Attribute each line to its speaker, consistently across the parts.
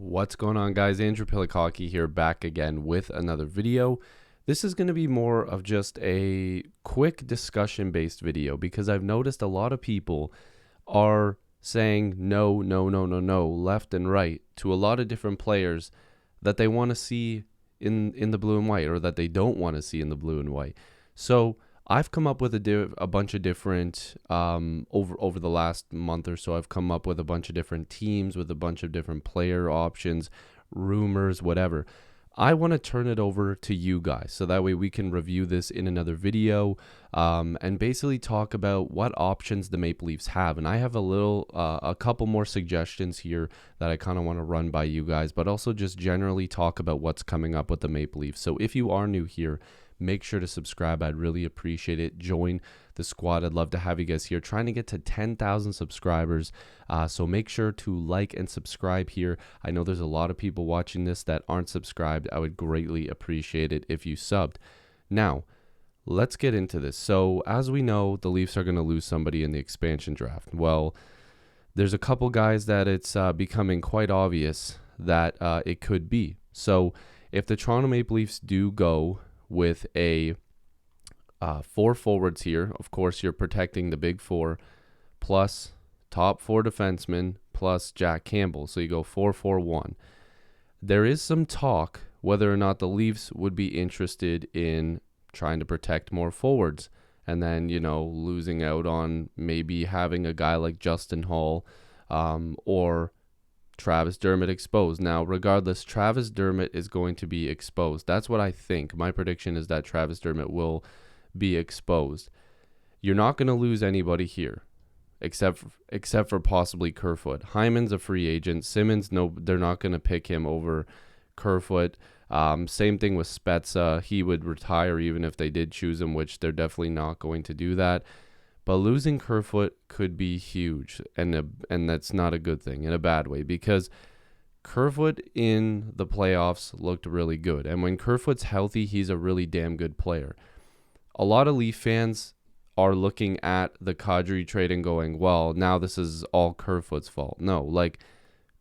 Speaker 1: What's going on, guys? Andrew Piluk Hockey here, back again with another video. This is going to be more of just a quick discussion-based video because I've noticed a lot of people are saying no, left and right to a lot of different players that they want to see in the blue and white, or that they don't want to see in the blue and white. So I've come up with a bunch of different, over the last month or so, I've come up with a bunch of different teams with a bunch of different player options, rumors, whatever. I want to turn it over to you guys so that way we can review this in another video, and basically talk about what options the Maple Leafs have. And I have a couple more suggestions here that I kind of want to run by you guys, but also just generally talk about what's coming up with the Maple Leafs. So if you are new here, make sure to subscribe. I'd really appreciate it. Join the squad. I'd love to have you guys here. Trying to get to 10,000 subscribers. So make sure to like and subscribe here. I know there's a lot of people watching this that aren't subscribed. I would greatly appreciate it if you subbed. Now, let's get into this. So as we know, the Leafs are going to lose somebody in the expansion draft. Well, there's a couple guys that it's becoming quite obvious that it could be. So if the Toronto Maple Leafs do go with a 4 forwards here, of course you're protecting the big 4 plus top 4 defensemen plus Jack Campbell, so you go 4-4-1. There is some talk whether or not the Leafs would be interested in trying to protect more forwards, and then losing out on maybe having a guy like Justin Hall or Travis Dermott exposed. Now, regardless, Travis Dermott is going to be exposed. That's what I think. My prediction is that Travis Dermott will be exposed. You're not going to lose anybody here, except for possibly Kerfoot. Hyman's a free agent. Simmons, no, they're not going to pick him over Kerfoot. Same thing with Spezza. He would retire even if they did choose him, which they're definitely not going to do that. But losing Kerfoot could be huge, and that's not a good thing, in a bad way, because Kerfoot in the playoffs looked really good. And when Kerfoot's healthy, he's a really damn good player. A lot of Leaf fans are looking at the Kadri trade and going, well, now this is all Kerfoot's fault. No,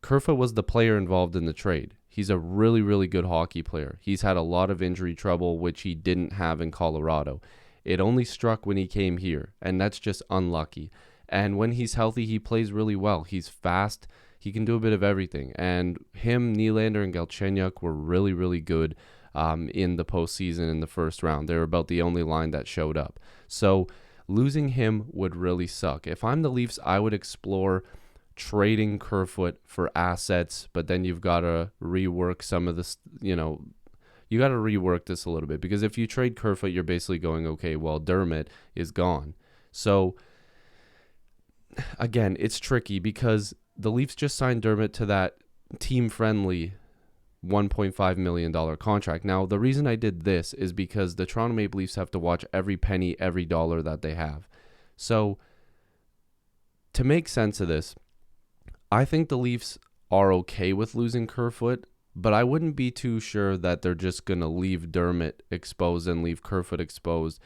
Speaker 1: Kerfoot was the player involved in the trade. He's a really, really good hockey player. He's had a lot of injury trouble, which he didn't have in Colorado. It only struck when he came here, and that's just unlucky. And when he's healthy, he plays really well. He's fast. He can do a bit of everything. And him, Nylander, and Galchenyuk were really, really good in the postseason in the first round. They were about the only line that showed up. So losing him would really suck. If I'm the Leafs, I would explore trading Kerfoot for assets, but then you've got to rework some of this, you got to rework this a little bit, because if you trade Kerfoot, you're basically going, okay, well, Dermott is gone. So again, it's tricky because the Leafs just signed Dermott to that team-friendly $1.5 million contract. Now, the reason I did this is because the Toronto Maple Leafs have to watch every penny, every dollar that they have. So to make sense of this, I think the Leafs are okay with losing Kerfoot, but I wouldn't be too sure that they're just going to leave Dermott exposed and leave Kerfoot exposed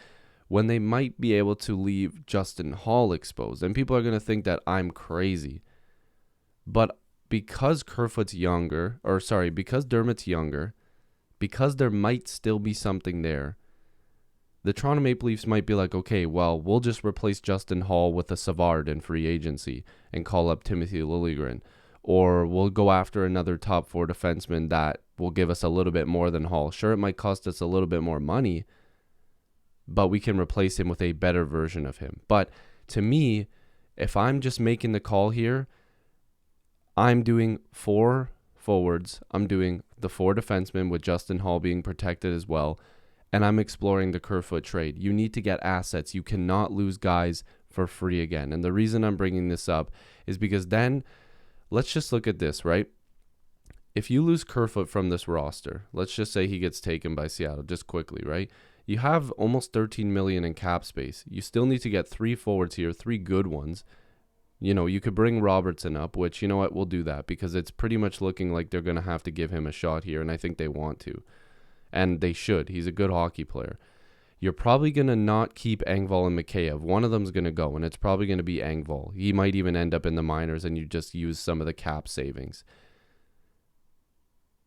Speaker 1: when they might be able to leave Justin Hall exposed. And people are going to think that I'm crazy. But because because Dermott's younger, because there might still be something there, the Toronto Maple Leafs might be like, okay, well, we'll just replace Justin Hall with a Savard in free agency and call up Timothy Liljegren. Or we'll go after another top 4 defenseman that will give us a little bit more than Hall. Sure, it might cost us a little bit more money, but we can replace him with a better version of him. But to me, if I'm just making the call here, I'm doing 4 forwards. I'm doing the 4 defensemen with Justin Hall being protected as well. And I'm exploring the Kerfoot trade. You need to get assets. You cannot lose guys for free again. And the reason I'm bringing this up is because then, let's just look at this, right? If you lose Kerfoot from this roster, let's just say he gets taken by Seattle just quickly, right? You have almost $13 million in cap space. You still need to get 3 forwards here, 3 good ones. You could bring Robertson up, which, you know what, we'll do that because it's pretty much looking like they're going to have to give him a shot here, and I think they want to. And they should. He's a good hockey player. You're probably going to not keep Engvall and Mikheyev. One of them's going to go, and it's probably going to be Engvall. He might even end up in the minors, and you just use some of the cap savings.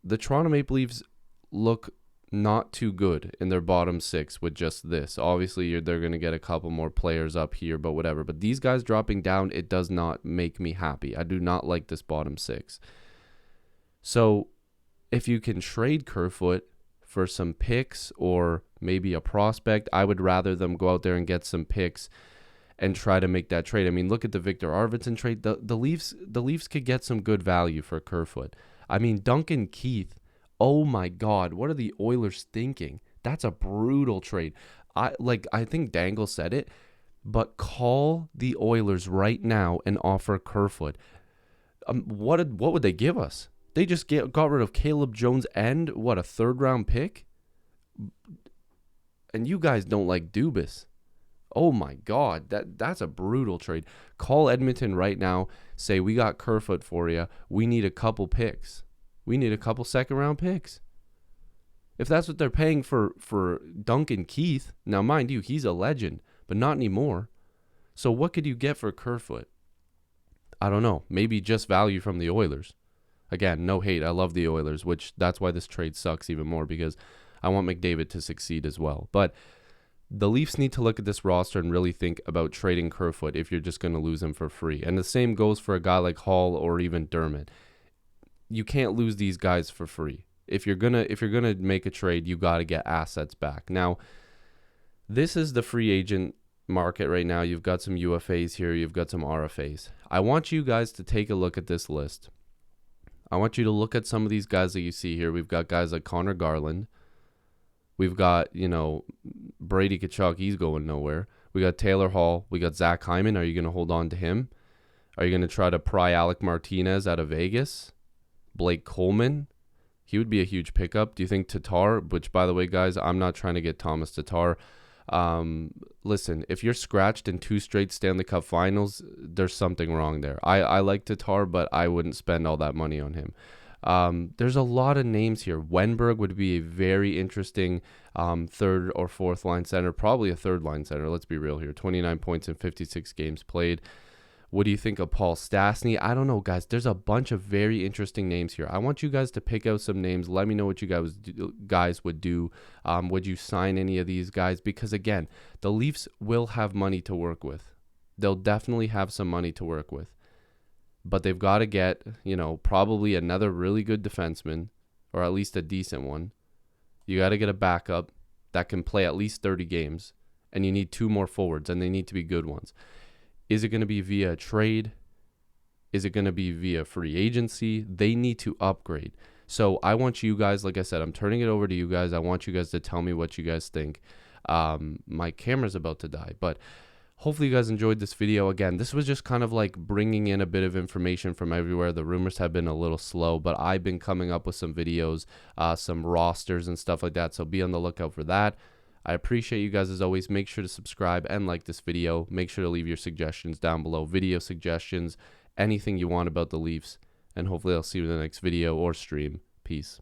Speaker 1: the Toronto Maple Leafs look not too good in their bottom six with just this. Obviously, they're going to get a couple more players up here, but whatever. But these guys dropping down, it does not make me happy. I do not like this bottom six. So if you can trade Kerfoot for some picks or maybe a prospect, I would rather them go out there and get some picks and try to make that trade. I mean, look at the Victor Arvidsson trade. The Leafs could get some good value for Kerfoot. I mean, Duncan Keith, oh my God, what are the Oilers thinking? That's a brutal trade. I think Dangle said it, but call the Oilers right now and offer Kerfoot. What would they give us? They just got rid of Caleb Jones and a third-round pick? And you guys don't like Dubas. Oh my God, that's a brutal trade. Call Edmonton right now. Say, we got Kerfoot for you. We need a couple picks. We need a couple second-round picks. If that's what they're paying for Duncan Keith, now mind you, he's a legend, but not anymore. So what could you get for Kerfoot? I don't know. Maybe just value from the Oilers. Again, no hate. I love the Oilers, which that's why this trade sucks even more, because I want McDavid to succeed as well. But the Leafs need to look at this roster and really think about trading Kerfoot if you're just going to lose him for free. And the same goes for a guy like Hall or even Dermott. You can't lose these guys for free. If you're gonna make a trade, you got to get assets back. Now, this is the free agent market right now. You've got some UFAs here. You've got some RFAs. I want you guys to take a look at this list. I want you to look at some of these guys that you see here. We've got guys like Connor Garland. We've got, Brady Tkachuk. He's going nowhere. We got Taylor Hall. We got Zach Hyman. Are you going to hold on to him? Are you going to try to pry Alec Martinez out of Vegas? Blake Coleman. He would be a huge pickup. Do you think Tatar, which, by the way, guys, I'm not trying to get Thomas Tatar. Listen, if you're scratched in 2 straight Stanley Cup finals, there's something wrong there. I like Tatar, but I wouldn't spend all that money on him. There's a lot of names here. Wenberg would be a very interesting third or fourth line center, probably a third line center. Let's be real here. 29 points in 56 games played. What do you think of Paul Stastny? I don't know, guys. There's a bunch of very interesting names here. I want you guys to pick out some names. Let me know what you guys would do. Would you sign any of these guys? Because, again, the Leafs will have money to work with. They'll definitely have some money to work with. But they've got to get, probably another really good defenseman, or at least a decent one. You got to get a backup that can play at least 30 games. And you need 2 more forwards, and they need to be good ones. Is it going to be via trade? Is it going to be via free agency? They need to upgrade. So I want you guys, like I said, I'm turning it over to you guys. I want you guys to tell me what you guys think. My camera's about to die, but hopefully you guys enjoyed this video. Again, this was just kind of like bringing in a bit of information from everywhere. The rumors have been a little slow, but I've been coming up with some videos, some rosters and stuff like that. So be on the lookout for that. I appreciate you guys as always. Make sure to subscribe and like this video. Make sure to leave your suggestions down below. Video suggestions, anything you want about the Leafs. And hopefully I'll see you in the next video or stream. Peace.